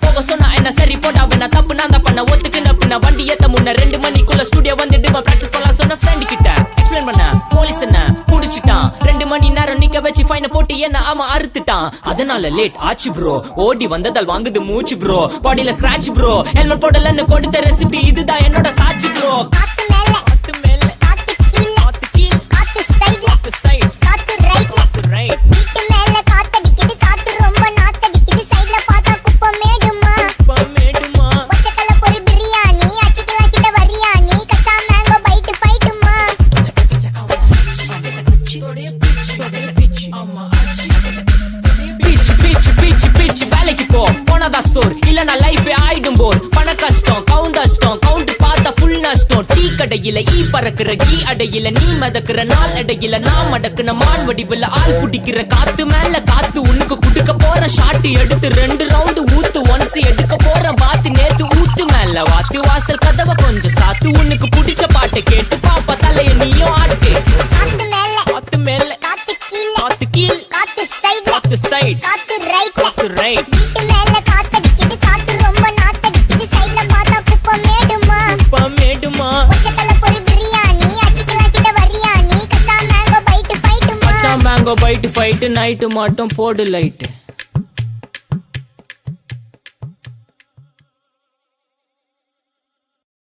போக சொன்னா என்ன சரி போட்டா வேணா தப்பு நான் தான் பண்ண ஒத்துக்குன பின்ன வண்டி ஏத்த முன்ன 2 மணிக்குள்ள ஸ்டுடியோ வந்துட்டு பிராக்டிஸ் பண்ணலாம் சொன்ன ஃப்ரெண்ட் கிட்ட எக்ஸ்பிளைன் பண்ண போலீஸ் என்ன புடிச்சிட்டான் 2 மணி நேரம் நிக்க வச்சு ஃபைன போட்டு என்ன அவன் அறுத்துட்டான் அதனால லேட் ஆச்சு ப்ரோ ஓடி வந்ததால் வாங்குது மூச்சு ப்ரோ பாடியில ஸ்கிராட்ச் ப்ரோ ஹெல்மெட் போடலன்னு கொடுத்த ரெசிபி இதுதான் என்னோட சாட்சி ப்ரோ வேலைக்கு போ போனதா சோர் இல்லனா லைஃபே ஆயிடும் போர் பண கஷ்டம் கவுண்ட் பார்த்தா ஃபுல் நஷ்டம் டீ கடையில ஈ பறக்குற கீ அடையில நீ மதக்குற நாள் அடையில நான் மடக்குன மான் வடிவுல ஆள் குடிக்கிற காத்து மேல காத்து உனக்கு குடுக்க போற ஷாட் எடுத்து 2 ரவுண்ட் ஊத்து ஒன்ஸ் எடுக்க போற பாத்து நேத்து ஊத்து மேல வாத்து வாசல் கதவை கொஞ்சம் சாத்து உனக்கு பிடிச்ச பாட்டை கேட்டு பாப்பா தலைய நீயும் ஆட்டு காத்து மேல காத்து கீழ் காத்து சைடு காத்து ரைட் வீட்டு மேல காத்தடிக்குது காத்து ரொம்ப நாத்தடிக்குது சைடுல பார்த்தா குப்பை மேடுமா ஒச்சக்கல்ல பொரி பிரியாணி அச்சிக்கலாம் கிட்ட வரியாணி கச்சா மேங்கோ பைட் ஃபைட்டுமா மேங்கோ பைட் ஃபைட் நைட் மட்டும் போடு லைட்